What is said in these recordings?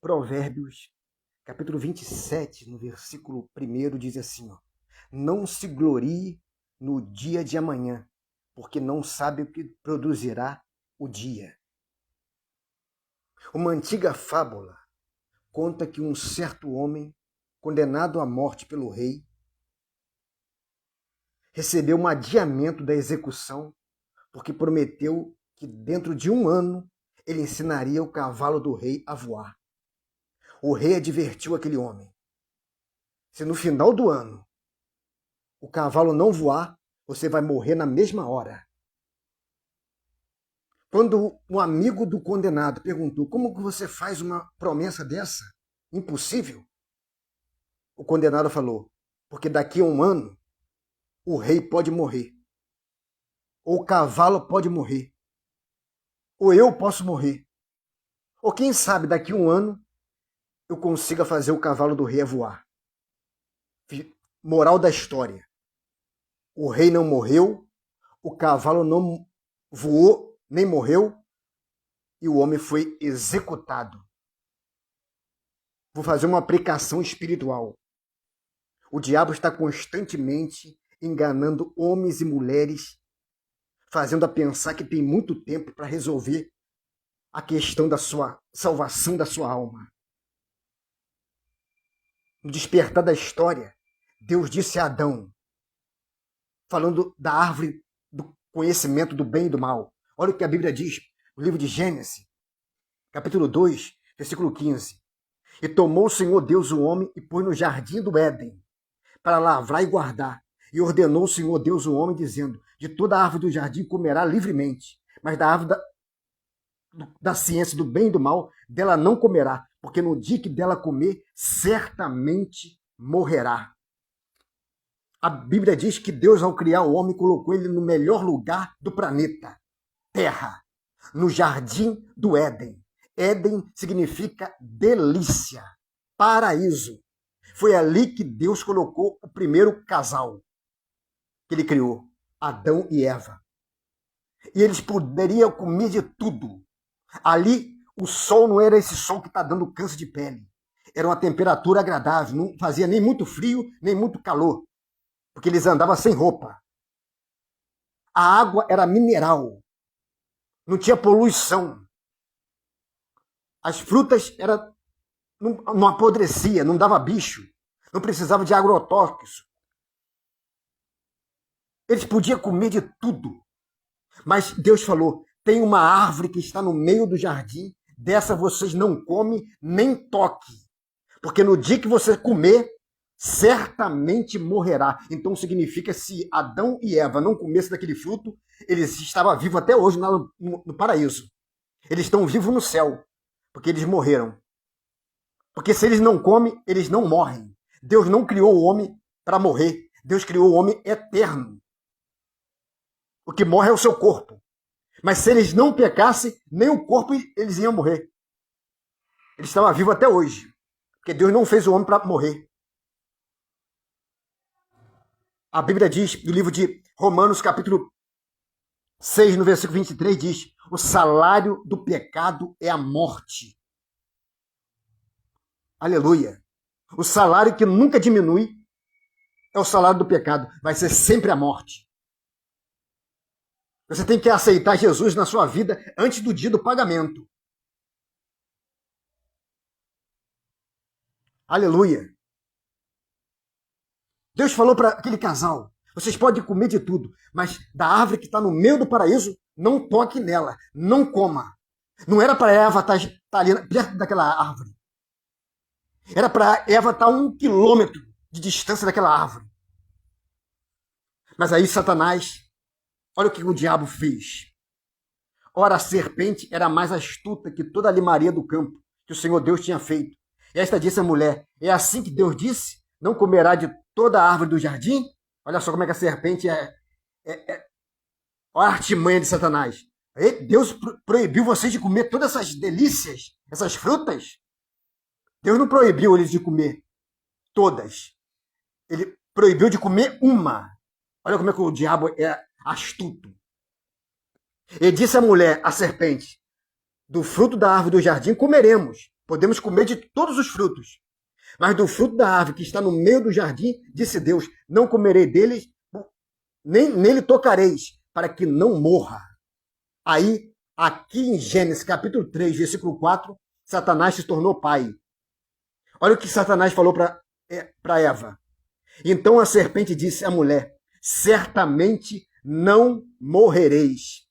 Provérbios, capítulo 27, no versículo 1, diz assim, ó, não se glorie no dia de amanhã, porque não sabe o que produzirá o dia. Uma antiga fábula conta que um certo homem, condenado à morte pelo rei, recebeu um adiamento da execução porque prometeu que dentro de 1 ano ele ensinaria o cavalo do rei a voar. O rei advertiu aquele homem: se no final do ano o cavalo não voar, você vai morrer na mesma hora. Quando um amigo do condenado perguntou: como que você faz uma promessa dessa? Impossível. O condenado falou: porque daqui a 1 ano o rei pode morrer, ou o cavalo pode morrer, ou eu posso morrer, ou quem sabe daqui a 1 ano eu consiga fazer o cavalo do rei voar. Moral da história: o rei não morreu, o cavalo não voou, nem morreu, e o homem foi executado. Vou fazer uma aplicação espiritual. O diabo está constantemente enganando homens e mulheres, fazendo a pensar que tem muito tempo para resolver a questão da sua salvação da sua alma. No despertar da história, Deus disse a Adão, falando da árvore do conhecimento do bem e do mal. Olha o que a Bíblia diz no livro de Gênesis, capítulo 2, versículo 15. E tomou o Senhor Deus o homem e pôs no jardim do Éden, para lavrar e guardar. E ordenou o Senhor Deus o homem, dizendo: de toda a árvore do jardim comerá livremente, mas da árvore da ciência do bem e do mal, dela não comerá, porque no dia que dela comer, certamente morrerá. A Bíblia diz que Deus, ao criar o homem, colocou ele no melhor lugar do planeta, Terra, no jardim do Éden. Éden significa delícia, paraíso. Foi ali que Deus colocou o primeiro casal que ele criou, Adão e Eva. E eles poderiam comer de tudo. Ali, o sol não era esse sol que está dando câncer de pele. Era uma temperatura agradável, não fazia nem muito frio, nem muito calor, porque eles andavam sem roupa. A água era mineral, não tinha poluição. As frutas não apodrecia, não dava bicho, não precisava de agrotóxico. Eles podiam comer de tudo. Mas Deus falou: tem uma árvore que está no meio do jardim, dessa vocês não comem nem toquem, porque no dia que você comer, certamente morrerá. Então significa, se Adão e Eva não comessem daquele fruto, eles estavam vivos até hoje no paraíso. Eles estão vivos no céu, porque eles morreram. Porque se eles não comem, eles não morrem. Deus não criou o homem para morrer. Deus criou o homem eterno. O que morre é o seu corpo. Mas se eles não pecassem, nem o corpo eles iam morrer. Eles estavam vivos até hoje. Porque Deus não fez o homem para morrer. A Bíblia diz, no livro de Romanos, capítulo 6, no versículo 23, diz: o salário do pecado é a morte. Aleluia. O salário que nunca diminui é o salário do pecado. Vai ser sempre a morte. Você tem que aceitar Jesus na sua vida antes do dia do pagamento. Aleluia. Deus falou para aquele casal: vocês podem comer de tudo, mas da árvore que está no meio do paraíso, não toque nela, não coma. Não era para Eva estar ali perto daquela árvore. Era para Eva estar a 1 quilômetro de distância daquela árvore. Mas aí Satanás, olha o que o diabo fez. Ora, a serpente era mais astuta que toda a limaria do campo que o Senhor Deus tinha feito. E esta disse à mulher: é assim que Deus disse? Não comerá de toda a árvore do jardim? Olha só como é que a serpente olha a artimanha de Satanás. Deus proibiu vocês de comer todas essas delícias, essas frutas? Deus não proibiu eles de comer todas. Ele proibiu de comer uma. Olha como é que o diabo é astuto. Ele disse à mulher, a serpente: do fruto da árvore do jardim comeremos, Podemos comer de todos os frutos, mas do fruto da árvore que está no meio do jardim, disse Deus, não comerei deles, nem nele tocareis, para que não morra. Aí, aqui em Gênesis capítulo 3, versículo 4, Satanás se tornou pai. Olha o que Satanás falou para Eva. Então a serpente disse à mulher, certamente não morrereis.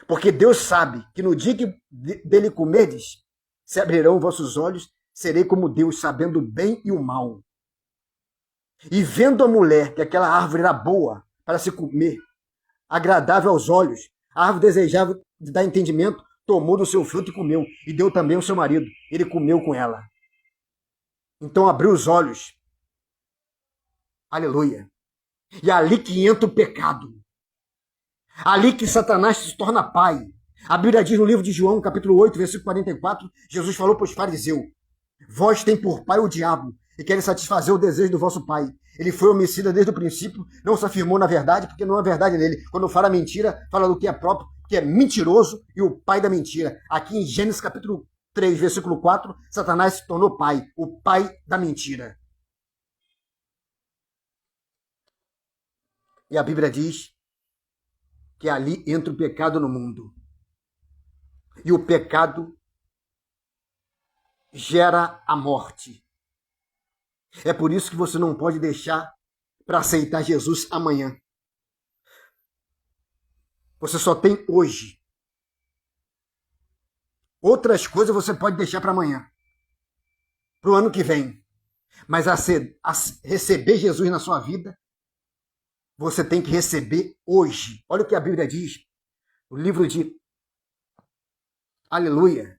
Porque Deus sabe que no dia que dele comerdes, se abrirão vossos olhos, serei como Deus, sabendo o bem e o mal. E vendo a mulher que aquela árvore era boa para se comer, agradável aos olhos, a árvore desejável de dar entendimento, tomou do seu fruto e comeu, e deu também ao seu marido. Ele comeu com ela. Então abriu os olhos. Aleluia. E é ali que entra o pecado. Ali que Satanás se torna pai. A Bíblia diz no livro de João, capítulo 8, versículo 44, Jesus falou para os fariseus, vós tem por pai o diabo, e querem satisfazer o desejo do vosso pai. Ele foi homicida desde o princípio, não se afirmou na verdade, porque não há verdade nele. Quando fala mentira, fala do que é próprio, que é mentiroso e o pai da mentira. Aqui em Gênesis capítulo 3, versículo 4, Satanás se tornou pai, o pai da mentira. E a Bíblia diz que ali entra o pecado no mundo. E o pecado gera a morte. É por isso que você não pode deixar para aceitar Jesus amanhã. Você só tem hoje. Outras coisas você pode deixar para amanhã, para o ano que vem. Mas a receber Jesus na sua vida, você tem que receber hoje. Olha o que a Bíblia diz. O livro de... Aleluia.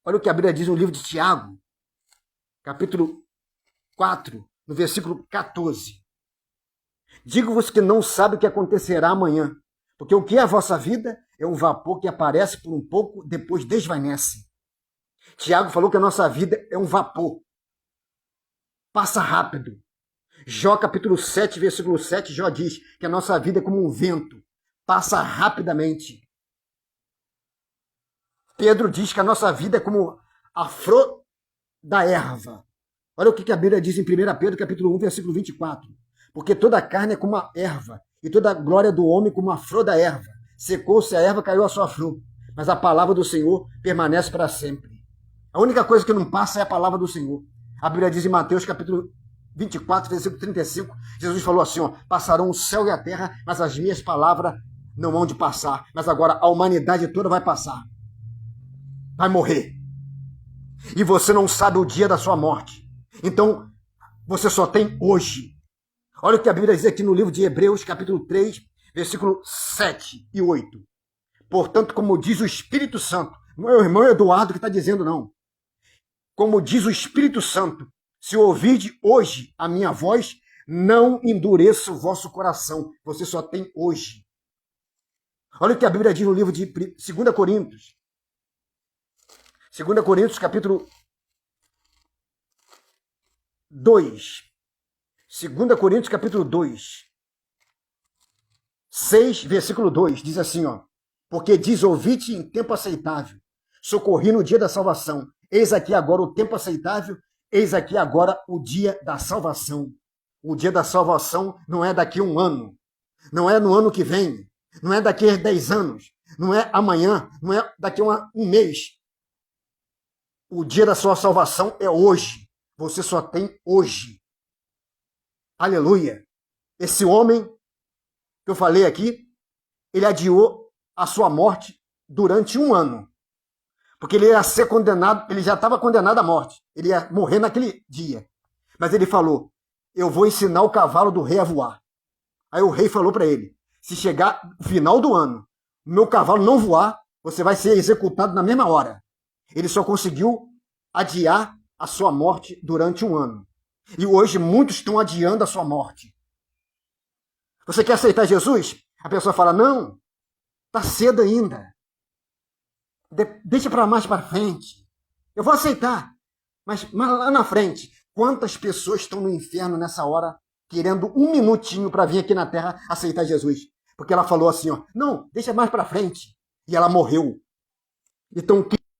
Olha o que a Bíblia diz no livro de Tiago, capítulo 4, no versículo 14. Digo-vos que não sabe o que acontecerá amanhã, porque o que é a vossa vida é um vapor que aparece por um pouco, depois desvanece. Tiago falou que a nossa vida é um vapor. Passa rápido. Jó capítulo 7, versículo 7, Jó diz que a nossa vida é como um vento. Passa rapidamente. Pedro diz que a nossa vida é como a flor da erva. Olha o que a Bíblia diz em 1 Pedro capítulo 1, versículo 24. Porque toda a carne é como a erva, e toda a glória do homem como a flor da erva. Secou-se a erva, caiu a sua flor. Mas a palavra do Senhor permanece para sempre. A única coisa que não passa é a palavra do Senhor. A Bíblia diz em Mateus capítulo 24, versículo 35, Jesus falou assim, ó, passarão o céu e a terra, mas as minhas palavras não hão de passar. Mas agora a humanidade toda vai passar. Vai morrer. E você não sabe o dia da sua morte. Então, você só tem hoje. Olha o que a Bíblia diz aqui no livro de Hebreus, capítulo 3, versículo 7 e 8. Portanto, como diz o Espírito Santo, não é o irmão Eduardo que está dizendo, não. Como diz o Espírito Santo, se ouvirdes hoje a minha voz, não endureça o vosso coração. Você só tem hoje. Olha o que a Bíblia diz no livro de 2 Coríntios. 2 Coríntios, capítulo 2. 2 Coríntios, capítulo 2. 6, versículo 2, diz assim, ó. Porque diz, ouvi-te em tempo aceitável, socorri no dia da salvação. Eis aqui agora o tempo aceitável, eis aqui agora o dia da salvação. O dia da salvação não é daqui a um ano, não é no ano que vem, não é daqui a 10 anos, não é amanhã, não é daqui a um mês. O dia da sua salvação é hoje. Você só tem hoje. Aleluia. Esse homem que eu falei aqui, ele adiou a sua morte durante um ano. Porque ele ia ser condenado, ele já estava condenado à morte. Ele ia morrer naquele dia. Mas ele falou, eu vou ensinar o cavalo do rei a voar. Aí o rei falou para ele, se chegar no final do ano, meu cavalo não voar, você vai ser executado na mesma hora. Ele só conseguiu adiar a sua morte durante um ano. E hoje muitos estão adiando a sua morte. Você quer aceitar Jesus? A pessoa fala, não, está cedo ainda. Deixa para mais para frente. Eu vou aceitar. Mas lá na frente, quantas pessoas estão no inferno nessa hora, querendo um minutinho para vir aqui na terra aceitar Jesus? Porque ela falou assim, ó, não, deixa mais para frente. E ela morreu. Então,